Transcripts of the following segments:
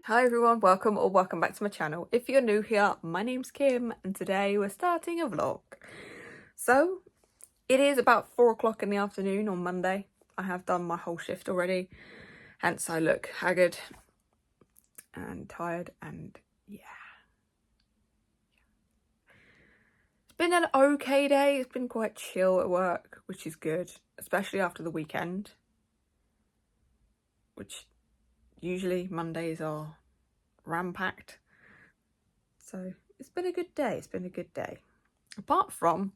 Hi everyone, welcome or welcome back to my channel. If you're new here, my name's Kim and today we're starting a vlog. So it is about 4 o'clock in the afternoon on Monday. I have done my whole shift already, hence I look haggard and tired and yeah. It's been an okay day. It's been quite chill at work, which is good, especially after the weekend, which usually Mondays are ram-packed. So it's been a good day. It's been a good day. Apart from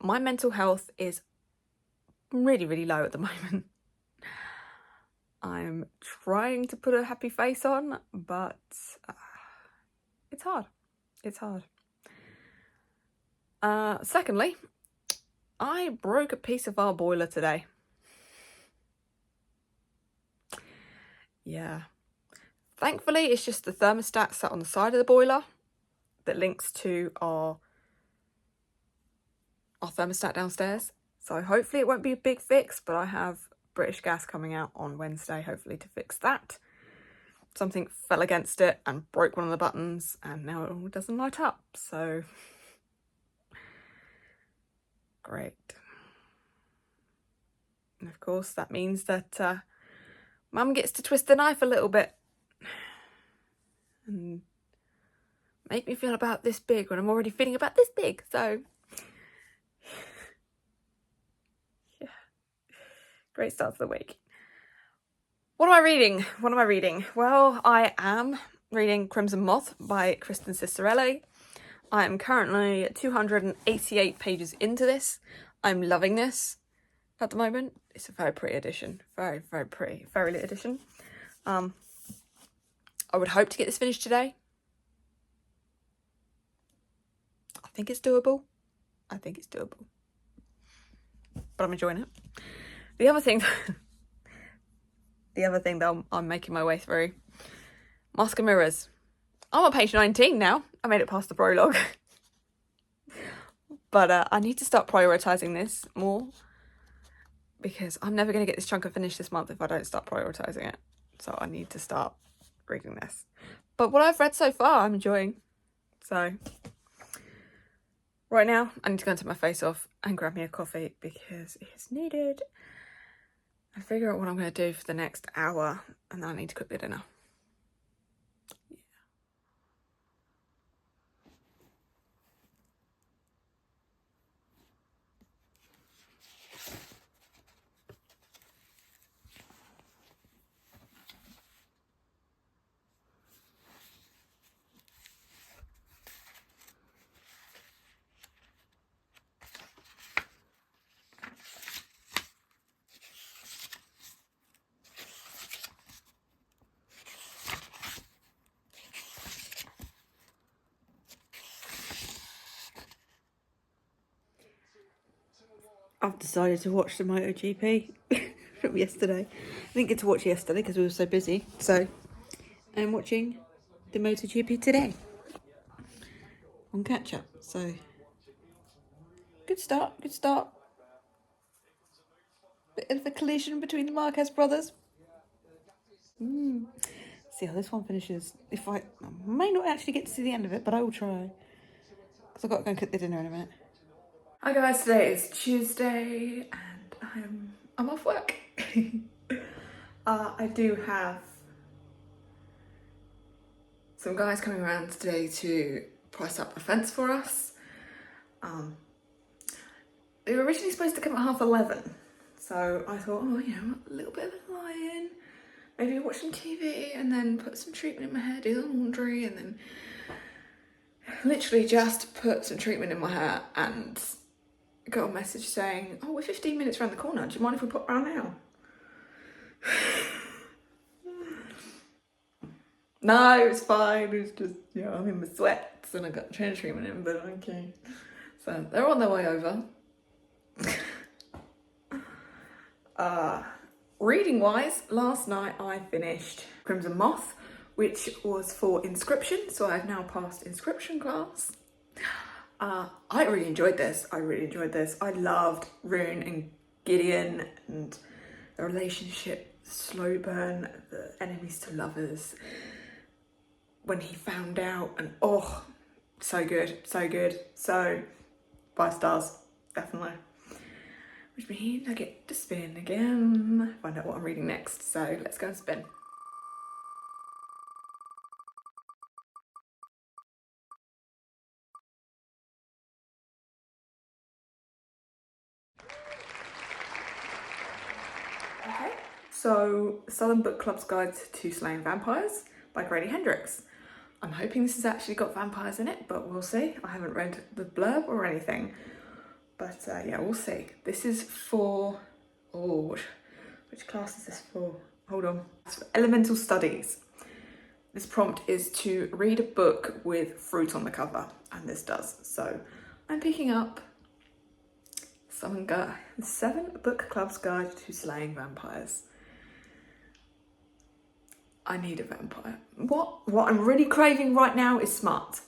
my mental health is really low at the moment. I'm trying to put a happy face on, but it's hard. It's hard. Secondly, I broke a piece of our boiler today. Yeah. Thankfully, it's just the thermostat sat on the side of the boiler that links to our thermostat downstairs. So hopefully it won't be a big fix, but I have British Gas coming out on Wednesday, hopefully, to fix that. Something fell against it and broke one of the buttons and now it all doesn't light up, so great. And of course that means that Mum gets to twist the knife a little bit and make me feel about this big when I'm already feeling about this big, so yeah. Great start to the week. What am I reading? What am I reading? Well, I am reading Crimson Moth by Kristen Cicerelli. I am currently 288 pages into this. I'm loving this at the moment. It's a very pretty edition. Very pretty. Very lit edition. I would hope to get this finished today. I think it's doable. But I'm enjoying it. The other thing that I'm making my way through, Mask and Mirrors. I'm on page 19 now. I made it past the prologue. But I need to start prioritising this more because I'm never going to get this chunk finished this month if I don't start prioritising it. So I need to start reading this. But what I've read so far, I'm enjoying. So right now, I need to go and take my face off and grab me a coffee because it's needed. And figure out what I'm going to do for the next hour, and then I need to cook the dinner. I've decided to watch the MotoGP from yesterday. I didn't get to watch it yesterday because we were so busy. So I'm watching the MotoGP today on catch up. So good start. Bit of a collision between the Marquez brothers. See how this one finishes. I may not actually get to see the end of it, but I will try. Because I've got to go and cook the dinner in a minute. Hi guys, today is Tuesday and I'm off work. I do have some guys coming around today to price up a fence for us. They were originally supposed to come at 11:30, so I thought, oh, you know, a little bit of a lie-in, maybe watch some TV and then put some treatment in my hair, do the laundry, and then literally just put some treatment in my hair and got a message saying, oh, we're 15 minutes around the corner, do you mind if we pop round now? No, it's fine, it's just, you know, I'm in my sweats and I got trainer treatment in, but okay. So they're on their way over. Reading wise, last night I finished Crimson Moth, which was for inscription, so I've now passed inscription class. I really enjoyed this. I loved Rune and Gideon and the relationship slow burn, the enemies to lovers, when he found out, and oh, so good, so good. So 5 stars, definitely. Which means I get to spin again, find out what I'm reading next. So let's go and spin. Okay, so Southern Book Club's Guide to Slaying Vampires by Grady Hendrix. I'm hoping this has actually got vampires in it, but we'll see. I haven't read the blurb or anything. But yeah, we'll see. This is for, oh, which class is this for? Hold on. It's for Elemental Studies. This prompt is to read a book with fruit on the cover, and this does. So I'm picking up Seven Book Club's Guide to Slaying Vampires. I need a vampire. What I'm really craving right now is smart.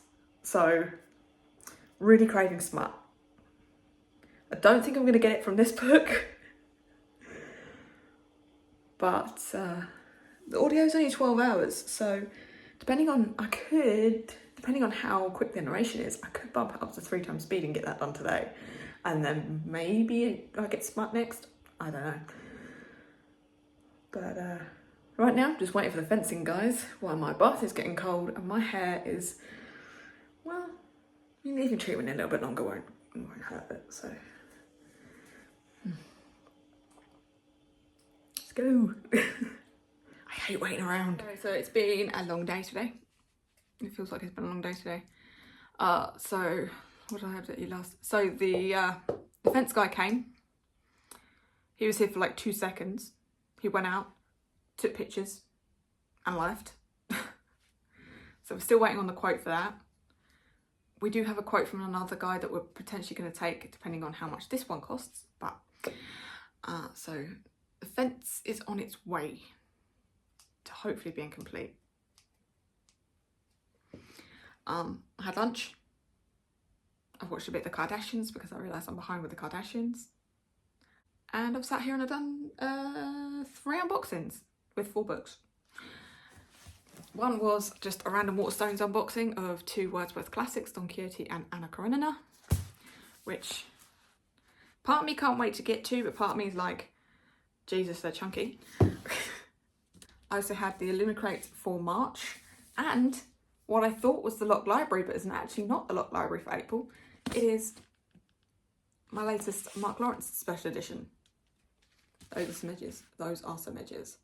So, really craving smart. I don't think I'm going to get it from this book. But the audio is only 12 hours, so depending on how quick the narration is, I could bump it up to 3 times speed and get that done today. And then maybe I get smart next. I don't know. But right now, just waiting for the fencing guys while my bath is getting cold and my hair is, well, even treatment a little bit longer won't hurt it, so. Let's go. I hate waiting around. So it's been a long day today. It feels like it's been a long day today. So what did I have to eat last? So the fence guy came. He was here for like 2 seconds. He went out, took pictures, and left. So we're still waiting on the quote for that. We do have a quote from another guy that we're potentially going to take, depending on how much this one costs. But so the fence is on its way to hopefully being complete. I had lunch. I've watched a bit of the Kardashians because I realised I'm behind with the Kardashians. And I've sat here and I've done 3 unboxings with 4 books. One was just a random Waterstones unboxing of 2 Wordsworth classics, Don Quixote and Anna Karenina, which part of me can't wait to get to, but part of me is like, Jesus, they're chunky. I also had the Illumicrate for March, and what I thought was the Lock Library, but isn't actually not the Lock Library for April. It is my latest Mark Lawrence special edition. Those are some edges. Those are some edges.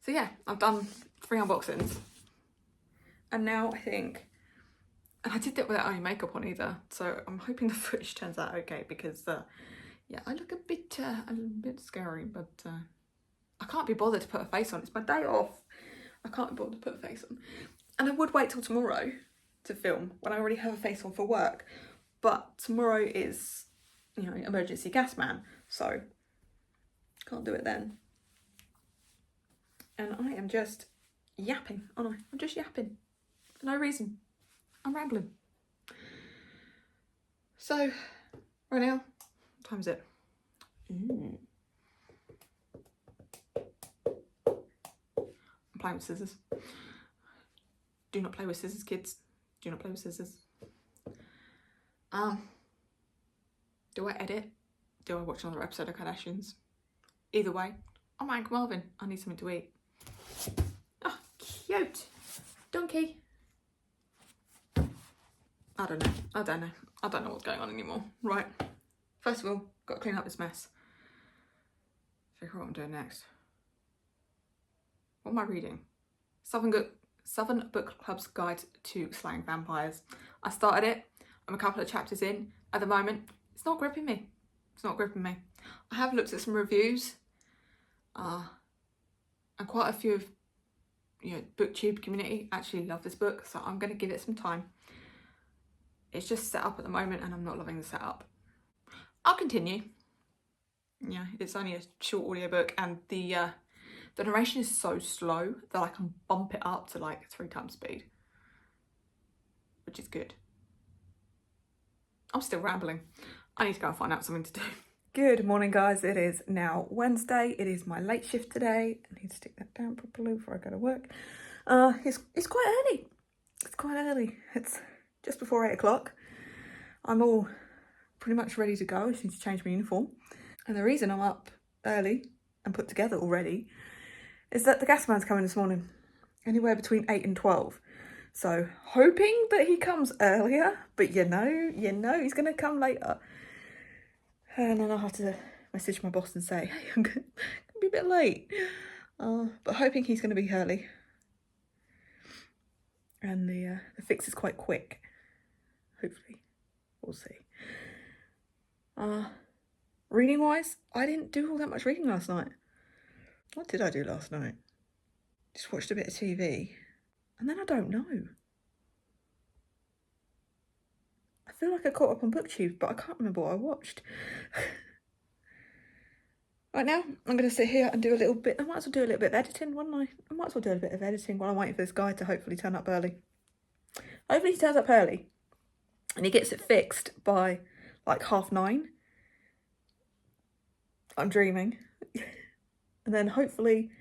So yeah, I've done 3 unboxings. And now I think, and I did that without any makeup on either, so I'm hoping the footage turns out okay, because yeah, I look a bit scary, but I can't be bothered to put a face on. It's my day off. I can't be bothered to put a face on. And I would wait till tomorrow to film when I already have a face on for work. But tomorrow is, you know, emergency gas man, so can't do it then. And I am just yapping, aren't I? I'm just yapping for no reason. I'm rambling. So, right now, what time is it? I'm playing with scissors. Do not play with scissors, kids. Do not play with scissors. Do I edit? Do I watch another episode of Kardashians? Either way, I'm Uncle Marvin. I need something to eat. Oh, cute. Donkey. I don't know. I don't know what's going on anymore. Right. First of all, got to clean up this mess. Figure out what I'm doing next. What am I reading? Southern Book Club's Guide to Slaying Vampires. I started it. I'm a couple of chapters in. At the moment, it's not gripping me. It's not gripping me. I have looked at some reviews. And quite a few of, you know, booktube community actually love this book, so I'm going to give it some time. It's just set up at the moment and I'm not loving the setup. I'll continue. Yeah, it's only a short audiobook, and the narration is so slow that I can bump it up to like 3 times speed, which is good. I'm still rambling. I need to go and find out something to do. Good morning, guys. It is now Wednesday. It is my late shift today. I need to stick that down properly before I go to work. It's quite early. It's quite early. It's just before 8 o'clock. I'm all pretty much ready to go. I just need to change my uniform. And the reason I'm up early and put together already is that the gas man's coming this morning, anywhere between 8 and 12. So hoping that he comes earlier, but you know he's going to come later. And then I'll have to message my boss and say, hey, I'm going to be a bit late. But hoping he's going to be early. And the fix is quite quick. Hopefully. We'll see. Reading-wise, I didn't do all that much reading last night. What did I do last night? Just watched a bit of TV. And then I don't know. I feel like I caught up on BookTube, but I can't remember what I watched. Right now, I'm going to sit here and do a little bit. I might as well do a little bit of editing, wouldn't I? I might as well do a bit of editing while I'm waiting for this guy to hopefully turn up early. Hopefully he turns up early and he gets it fixed by like 9:30. I'm dreaming. And then hopefully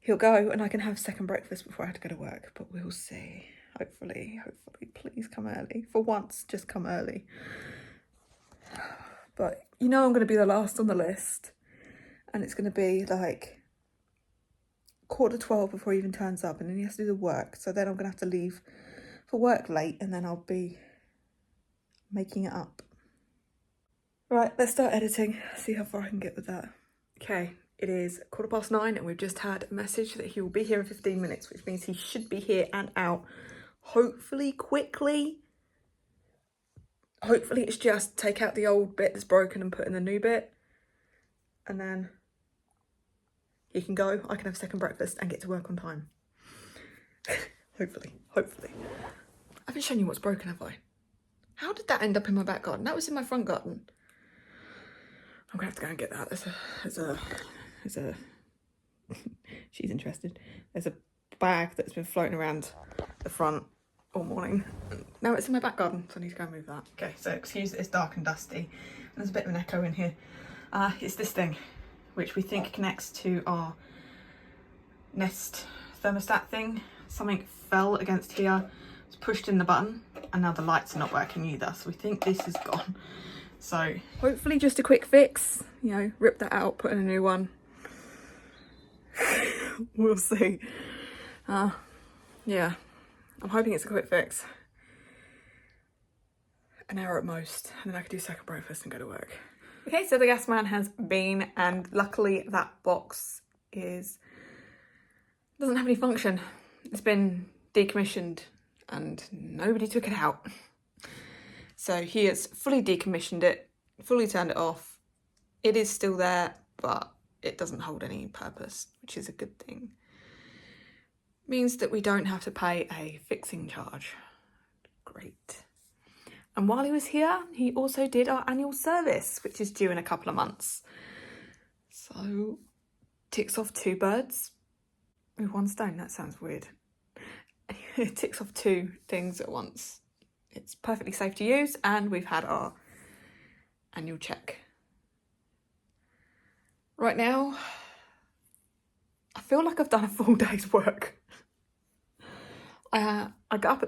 he'll go and I can have second breakfast before I have to go to work. But we'll see. Hopefully, please come early. For once, just come early. But you know I'm going to be the last on the list. And it's going to be like 11:45 before he even turns up. And then he has to do the work. So then I'm going to have to leave for work late. And then I'll be making it up. Right, let's start editing. See how far I can get with that. Okay, it is 9:15 and we've just had a message that he will be here in 15 minutes, which means he should be here and out hopefully quickly. Hopefully it's just take out the old bit that's broken and put in the new bit. And then he can go, I can have second breakfast and get to work on time. Hopefully. I haven't shown you what's broken, have I? How did that end up in my back garden? That was in my front garden. I'm gonna have to go and get that. There's a she's interested. There's a bag that's been floating around the front all morning. Now it's in my back garden, so I need to go and move that. Okay, so excuse that it's dark and dusty. There's a bit of an echo in here. It's this thing, which we think connects to our Nest thermostat thing. Something fell against here, was pushed in the button, and now the lights are not working either. So we think this is gone. So hopefully just a quick fix, you know, rip that out, put in a new one. We'll see. Yeah, I'm hoping it's a quick fix. An hour at most, and then I could do second breakfast and go to work. Okay, so the gas man has been, and luckily that box doesn't have any function. It's been decommissioned and nobody took it out. So he has fully decommissioned it, fully turned it off. It is still there, but it doesn't hold any purpose, which is a good thing. Means that we don't have to pay a fixing charge. Great. And while he was here, he also did our annual service, which is due in a couple of months. So, ticks off 2 birds with 1 stone. That sounds weird. It ticks off 2 things at once. It's perfectly safe to use, and we've had our annual check. Right now, I feel like I've done a full day's work. I got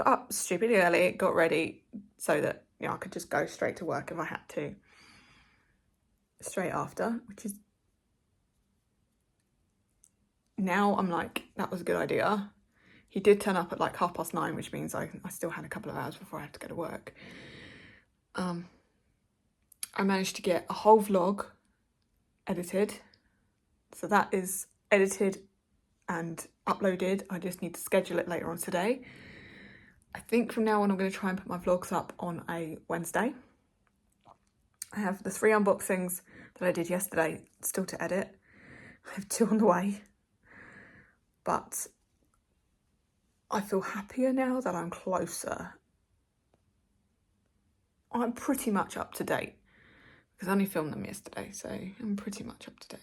up stupidly early, got ready so that, you know, I could just go straight to work if I had to. Straight after, which is now I'm like, that was a good idea. He did turn up at like 9:30, which means I still had a couple of hours before I had to go to work. I managed to get a whole vlog edited. So that is edited and uploaded. I just need to schedule it later on today. I think from now on I'm going to try and put my vlogs up on a Wednesday. I have the 3 unboxings that I did yesterday still to edit. I have 2 on the way. But I feel happier now that I'm closer. I'm pretty much up to date because I only filmed them yesterday, so I'm pretty much up to date.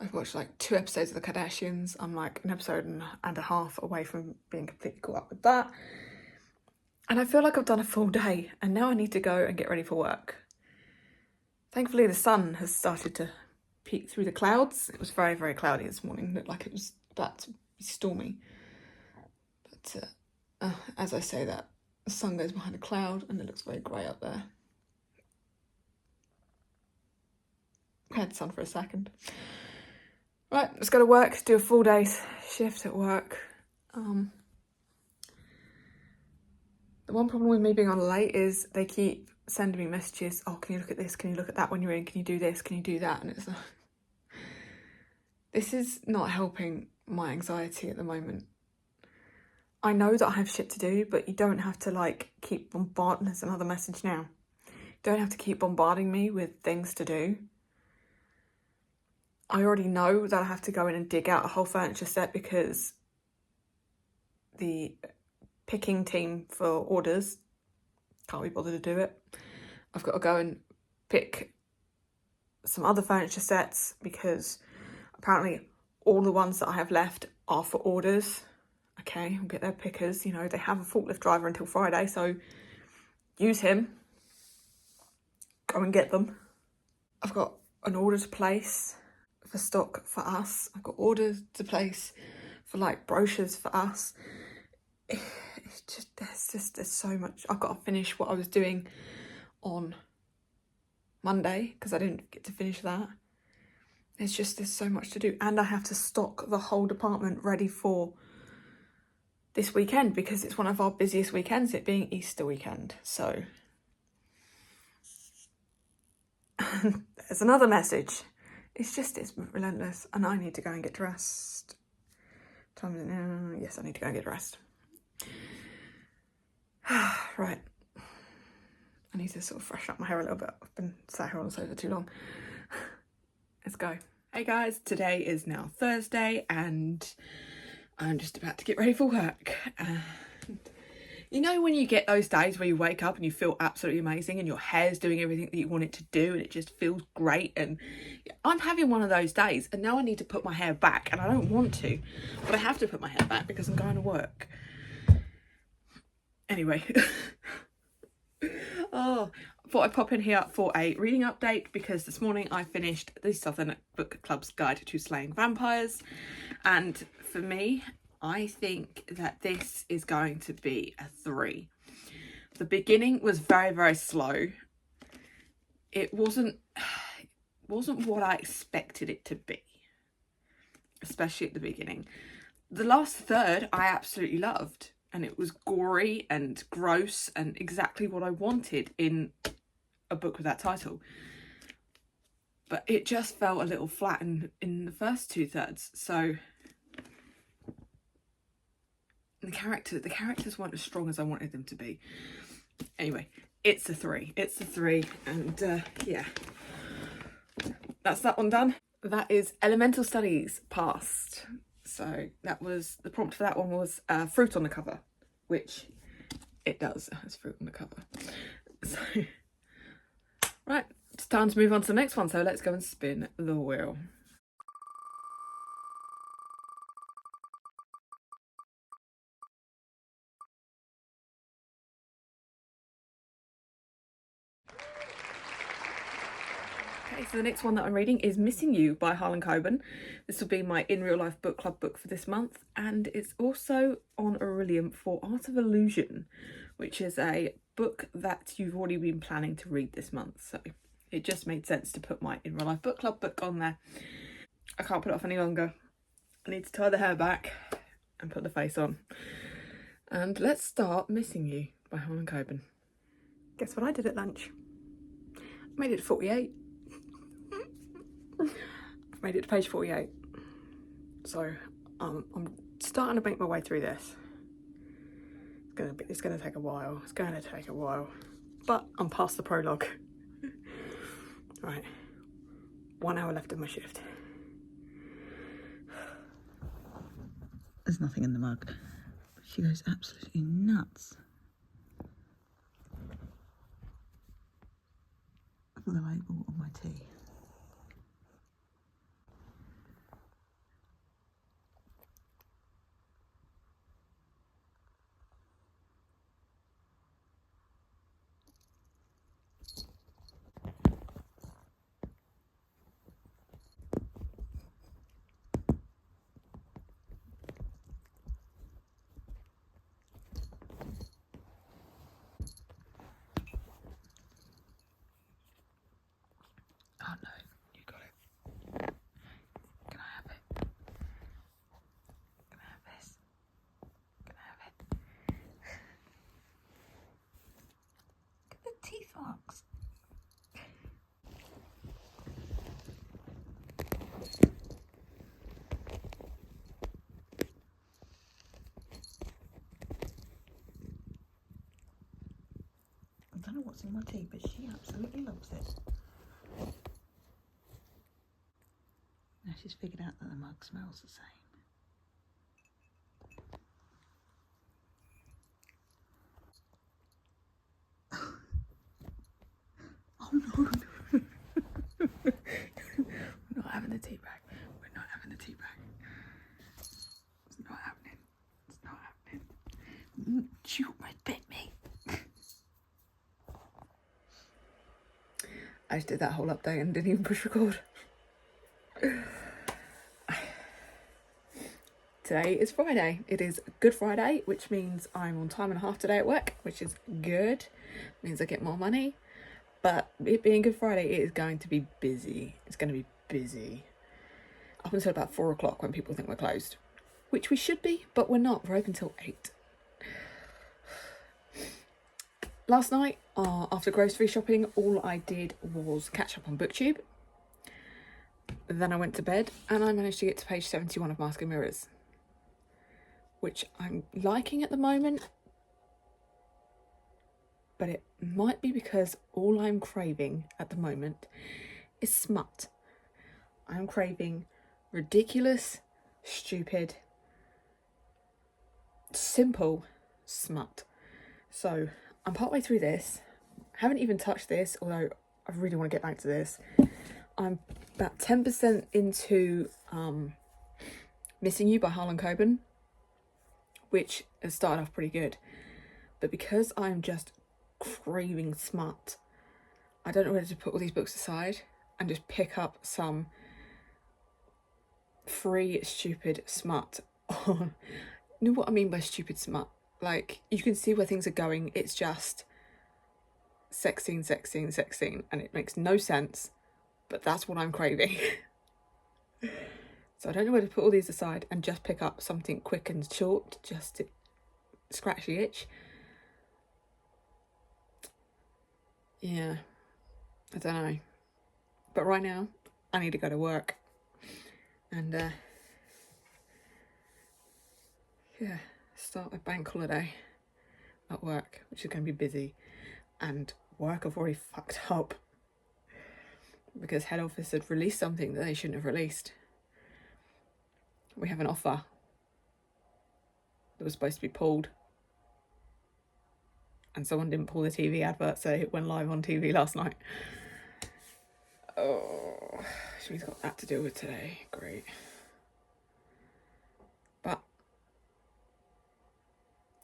I've watched like 2 episodes of The Kardashians. I'm like an episode and a half away from being completely caught up with that. And I feel like I've done a full day and now I need to go and get ready for work. Thankfully the sun has started to peek through the clouds. It was very, very cloudy this morning. It looked like it was about to be stormy. But as I say that, the sun goes behind a cloud and it looks very grey up there. I had sun for a second. Right, let's go to work, do a full day's shift at work. The one problem with me being on late is they keep sending me messages. Oh, can you look at this? Can you look at that when you're in? Can you do this? Can you do that? And it's this is not helping my anxiety at the moment. I know that I have shit to do, but you don't have to like keep bombarding. There's another message now. You don't have to keep bombarding me with things to do. I already know that I have to go in and dig out a whole furniture set because the picking team for orders can't be bothered to do it. I've got to go and pick some other furniture sets because apparently all the ones that I have left are for orders. Okay, I'll get their pickers. You know, they have a forklift driver until Friday, so use him. Go and get them. I've got an order to place for stock for us. I've got orders to place for like brochures for us. It's just there's so much. I've got to finish what I was doing on Monday because I didn't get to finish that. There's so much to do, and I have to stock the whole department ready for this weekend because it's one of our busiest weekends, it being Easter weekend. So there's another message. It's relentless, and I need to go and get dressed. Yes, I need to go and get dressed. Right. I need to sort of freshen up my hair a little bit. I've been sat here on the sofa too long. Let's go. Hey guys, today is now Thursday and I'm just about to get ready for work. You know when you get those days where you wake up and you feel absolutely amazing and your hair's doing everything that you want it to do and it just feels great, and I'm having one of those days and now I need to put my hair back and I don't want to, but I have to put my hair back because I'm going to work. Anyway, I thought I'd pop in here for a reading update because this morning I finished the Southern Book Club's Guide to Slaying Vampires, and for me, I think that this is going to be a 3. The beginning was very, very slow. It wasn't what I expected it to be, especially at the beginning. The last third I absolutely loved, and it was gory and gross and exactly what I wanted in a book with that title. But it just felt a little flat in the first 2/3. So the characters weren't as strong as I wanted them to be. Anyway, it's a 3. It's a 3, and yeah, that's that one done. That is Elemental Studies passed. So that was, the prompt for that one was fruit on the cover, which it does. It has fruit on the cover. So, right, it's time to move on to the next one. So let's go and spin the wheel. Okay, so the next one that I'm reading is Missing You by Harlan Coben. This will be my In Real Life Book Club book for this month, and it's also on Orilium for Art of Illusion, which is a book that you've already been planning to read this month. So it just made sense to put my In Real Life Book Club book on there. I can't put it off any longer. I need to tie the hair back and put the face on. And let's start Missing You by Harlan Coben. Guess what I did at lunch? I made it to 48. I've made it to page 48. So I'm starting to make my way through this. It's gonna take a while. It's gonna take a while. But I'm past the prologue. Right. 1 hour left of my shift. There's nothing in the mug. She goes absolutely nuts for the label on my tea. messing with my tea, but she absolutely loves it. Now she's figured out that the mug smells the same. Oh no! We're not having the tea bag. We're not having the tea bag. It's not happening. It's not happening. You might bit me. I just did that whole update and didn't even push record. Today is Friday. It is Good Friday, which means I'm on time and a half today at work, which is good. Means I get more money. But it being Good Friday, it is going to be busy. It's going to be busy. Up until about 4 o'clock when people think we're closed. Which we should be, but we're not. We're open till 8. Last night, after grocery shopping, all I did was catch up on BookTube. Then I went to bed and I managed to get to page 71 of Mask and Mirrors, which I'm liking at the moment. But it might be because all I'm craving at the moment is smut. I'm craving ridiculous, stupid, simple smut. So I'm partway through this. I haven't even touched this, although I really want to get back to this. I'm about 10% into Missing You by Harlan Coben, which has started off pretty good. But because I'm just craving smut, I don't know whether to put all these books aside and just pick up some free stupid smut on. You know what I mean by stupid smut? Like, you can see where things are going. It's just sex scene, and it makes no sense, but that's what I'm craving. So I don't know where to put all these aside and just pick up something quick and short, just to scratch the itch. Yeah, I don't know. But right now, I need to go to work. And, yeah, start a bank holiday at work, which is going to be busy. And work have already fucked up because head office had released something that they shouldn't have released. We have an offer that was supposed to be pulled. And someone didn't pull the TV advert, so it went live on TV last night. Oh, she's got that to deal with today. Great. But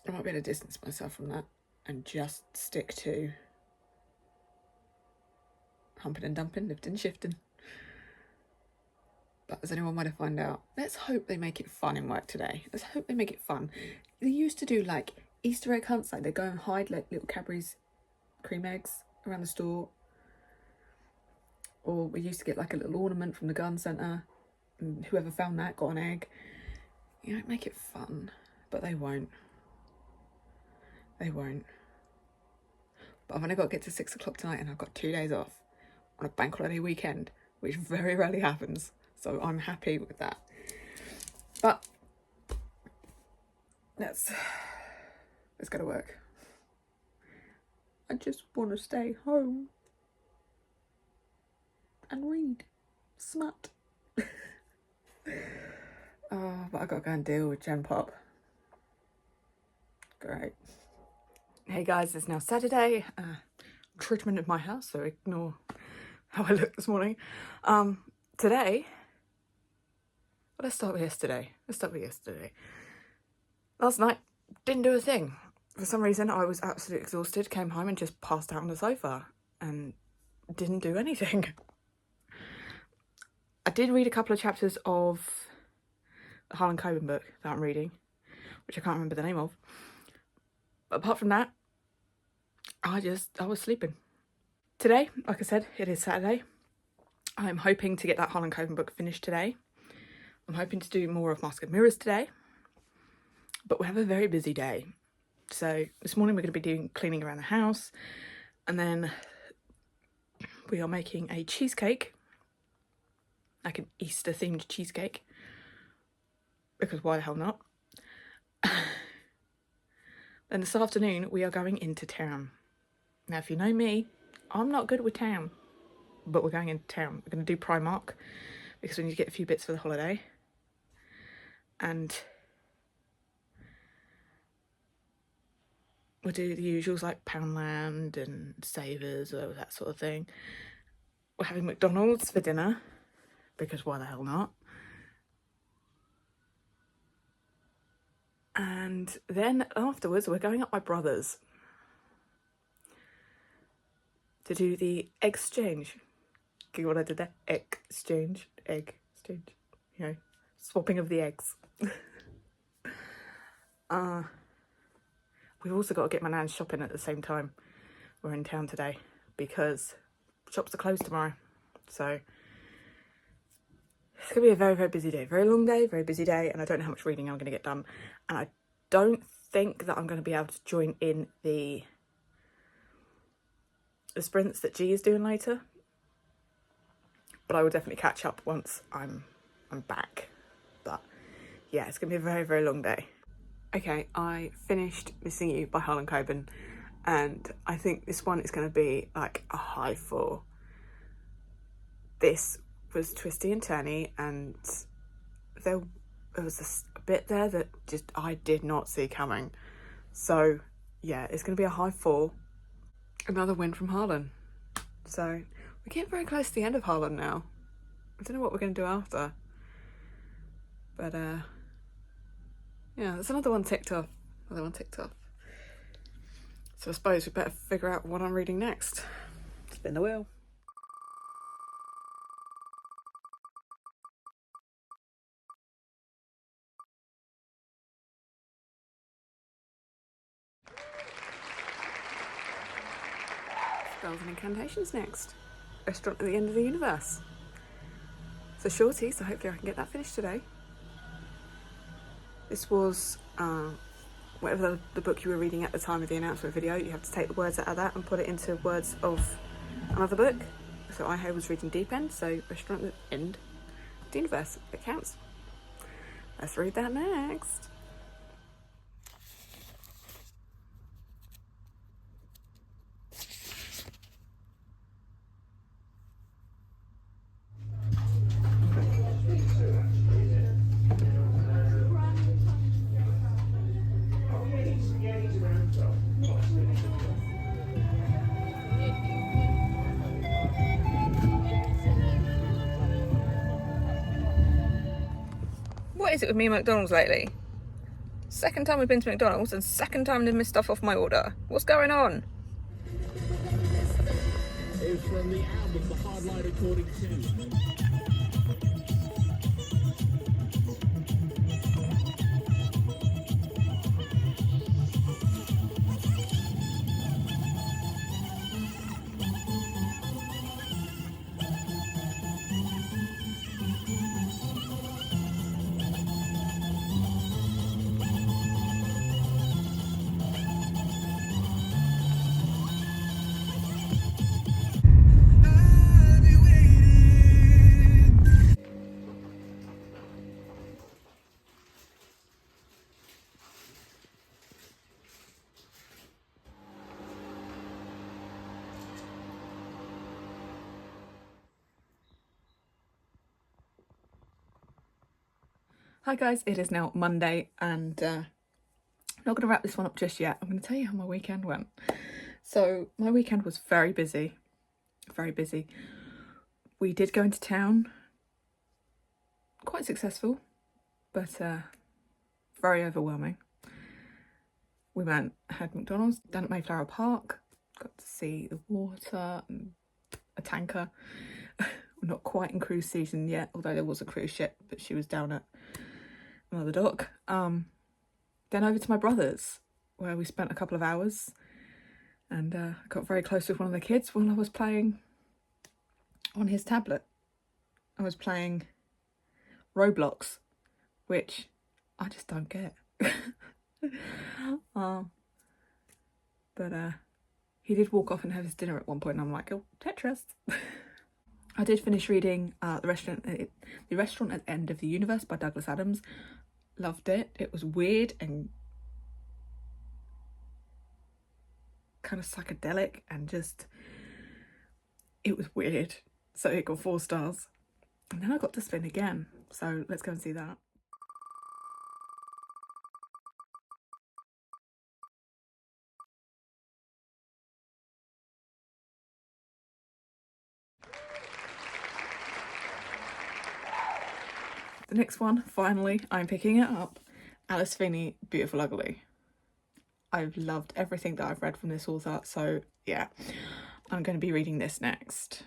I might be able to distance myself from that and just stick to humping and dumping, lifting and shifting. But as anyone might have found out, let's hope they make it fun in work today. Let's hope they make it fun. They used to do like Easter egg hunts, like they go and hide like little Cadbury's cream eggs around the store. Or we used to get like a little ornament from the garden centre, and whoever found that got an egg. You know, make it fun, but they won't. They won't. But I've only got to get to 6 o'clock tonight and I've got 2 days off on a bank holiday weekend, which very rarely happens. So I'm happy with that. But let's go to work. I just want to stay home and read smut. But I got to go and deal with Gen Pop. Great. Hey guys, it's now Saturday. Treatment of my house, so ignore how I look this morning. Today, well, let's start with yesterday. Last night, didn't do a thing. For some reason, I was absolutely exhausted, came home and just passed out on the sofa and didn't do anything. I did read a couple of chapters of the Harlan Coben book that I'm reading, which I can't remember the name of. But apart from that, I was sleeping. Today, like I said, it is Saturday. I'm hoping to get that Harlan Coben book finished today. I'm hoping to do more of Mask and Mirrors today. But we have a very busy day. So this morning we're going to be doing cleaning around the house. And then we are making a cheesecake. Like an Easter themed cheesecake. Because why the hell not? Then this afternoon we are going into town. Now, if you know me, I'm not good with town, but we're going into town. We're going to do Primark because we need to get a few bits for the holiday. And we'll do the usuals like Poundland and Savers or that sort of thing. We're having McDonald's for dinner because why the hell not? And then afterwards, we're going up my brother's to do the exchange. Get what I did there? Egg exchange. You know, swapping of the eggs. We've also got to get my nan shopping at the same time. We're in town today because shops are closed tomorrow. So it's going to be a very, very busy day. Very long day, very busy day. And I don't know how much reading I'm going to get done. And I don't think that I'm going to be able to join in the sprints that G is doing later. But I will definitely catch up once I'm back. But yeah, it's going to be a very, very long day. Okay, I finished Missing You by Harlan Coben, and I think this one is going to be like a high 4. This was twisty and turny, and there was a bit there that just I did not see coming. So yeah, it's going to be a high 4. Another win from Harlan. So we're getting very close to the end of Harlan now. I don't know what we're going to do after. But yeah, there's another one ticked off. So I suppose we better figure out what I'm reading next. Spin the wheel. Spells and Incantations next. Restaurant at the End of the Universe. It's a shorty, so hopefully I can get that finished today. This was whatever the book you were reading at the time of the announcement video. You have to take the words out of that and put it into words of another book. So I was reading Deep End, so Restaurant at the End of the Universe. It counts. Let's read that next. What is it with me and McDonald's lately? Second time we've been to McDonald's and second time they've missed stuff off my order. What's going on? It was from the album The Hard Light According To. Hi guys, it is now Monday and I'm not going to wrap this one up just yet. I'm going to tell you how my weekend went. So my weekend was very busy, very busy. We did go into town, quite successful, but very overwhelming. We had McDonald's down at Mayflower Park, got to see the water and a tanker. We're not quite in cruise season yet, although there was a cruise ship, but she was down at another dock. Then over to my brother's, where we spent a couple of hours, and got very close with one of the kids while I was playing on his tablet. I was playing Roblox, which I just don't get. But he did walk off and have his dinner at one point, and I'm like, oh, Tetris. I did finish reading The Restaurant at the End of the Universe by Douglas Adams. Loved it. It was weird and kind of psychedelic and just, it was weird. So it got 4 stars. And then I got to spin again. So let's go and see that. The next one, finally, I'm picking it up. Alice Finney, Beautiful Ugly. I've loved everything that I've read from this author, so yeah, I'm going to be reading this next.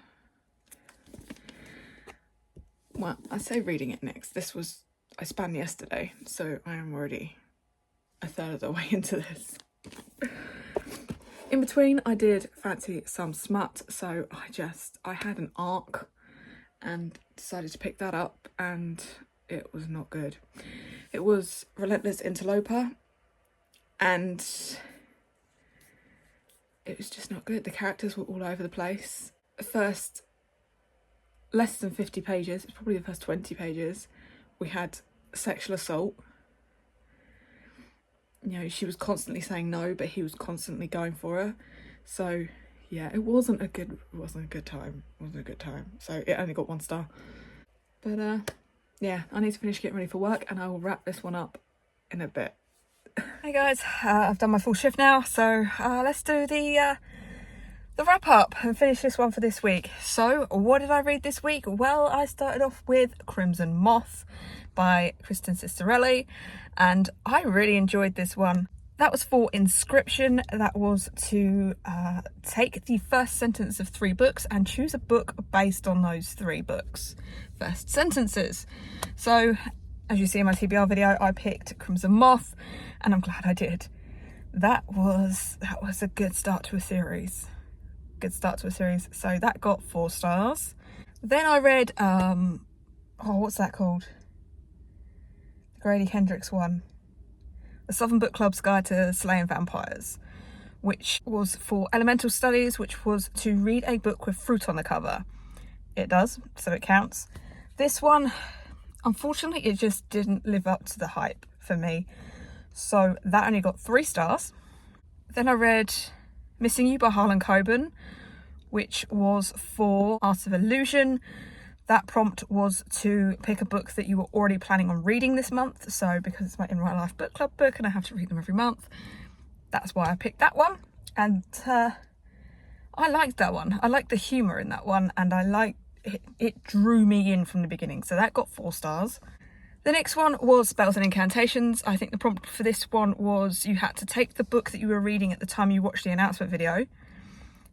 Well, I say reading it next. I span yesterday, so I am already a third of the way into this. In between, I did fancy some smut, so I had an arc and decided to pick that up, and it was not good. It was Relentless Interloper, and it was just not good. The characters were all over the place. The first less than 50 pages, it's probably the first 20 pages, we had sexual assault. You know, she was constantly saying no, but he was constantly going for her. So yeah, it wasn't a good time. So it only got 1 star. But yeah, I need to finish getting ready for work, and I will wrap this one up in a bit. Hey guys, I've done my full shift now, so let's do the wrap up and finish this one for this week. So what did I read this week? Well, I started off with Crimson Moth by Kristen Cisterelli, and I really enjoyed this one. That was for Inscription. That was to take the first sentence of 3 books and choose a book based on those 3 books' first sentences. So as you see in my TBR video, I picked Crimson Moth, and I'm glad I did. That was a good start to a series. So that got 4 stars. Then I read what's that called? The Grady Hendrix one. The Southern Book Club's Guide to Slaying Vampires, which was for Elemental Studies, which was to read a book with fruit on the cover. It does, so it counts. This one, unfortunately, it just didn't live up to the hype for me. So that only got 3 stars. Then I read Missing You by Harlan Coben, which was for Art of Illusion. That prompt was to pick a book that you were already planning on reading this month. So because it's my In Real Life book club book and I have to read them every month, that's why I picked that one. And I liked that one. I liked the humour in that one, and I liked it drew me in from the beginning. So that got 4 stars. The next one was Spells and Incantations. I think the prompt for this one was you had to take the book that you were reading at the time you watched the announcement video,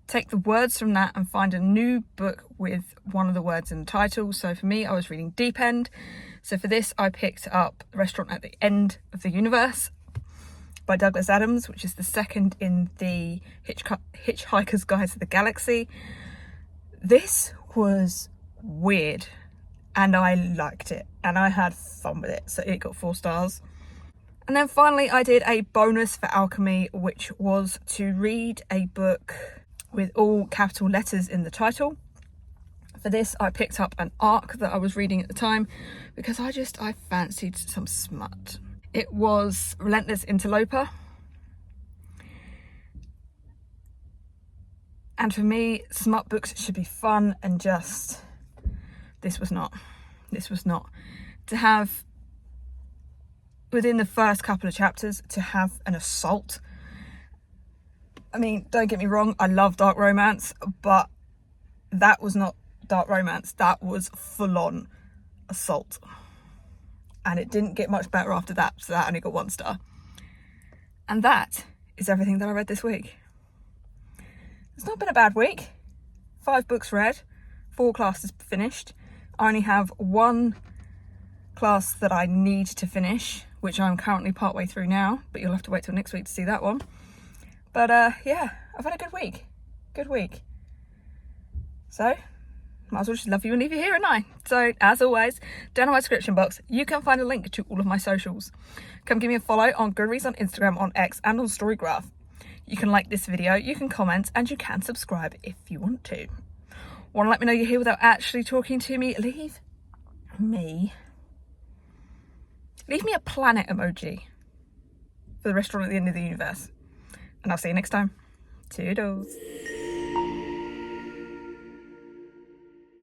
take the words from that and find a new book with one of the words in the title. So for me, I was reading Deep End. So for this, I picked up Restaurant at the End of the Universe by Douglas Adams, which is the second in the Hitchhiker's Guide to the Galaxy. This was weird, and I liked it, and I had fun with it, so it got 4 stars. And then finally, I did a bonus for Alchemy, which was to read a book with all capital letters in the title. For this, I picked up an arc that I was reading at the time because I fancied some smut. It was Relentless Interloper. And for me, smut books should be fun, and this was not. To have, within the first couple of chapters, to have an assault. I mean, don't get me wrong, I love dark romance, but that was not dark romance. That was full-on assault. And it didn't get much better after that, so that only got 1 star. And that is everything that I read this week. It's not been a bad week. 5 books read, 4 classes finished. I only have 1 class that I need to finish, which I'm currently partway through now, but you'll have to wait till next week to see that one. But yeah, I've had a good week. So, might as well just love you and leave you here, and So, as always, down in my description box, you can find a link to all of my socials. Come give me a follow on Goodreads, on Instagram, on X, and on Storygraph. You can like this video, you can comment, and you can subscribe if you want to. Want to let me know you're here without actually talking to me? Leave me a planet emoji for the Restaurant at the End of the Universe. And I'll see you next time. Toodles.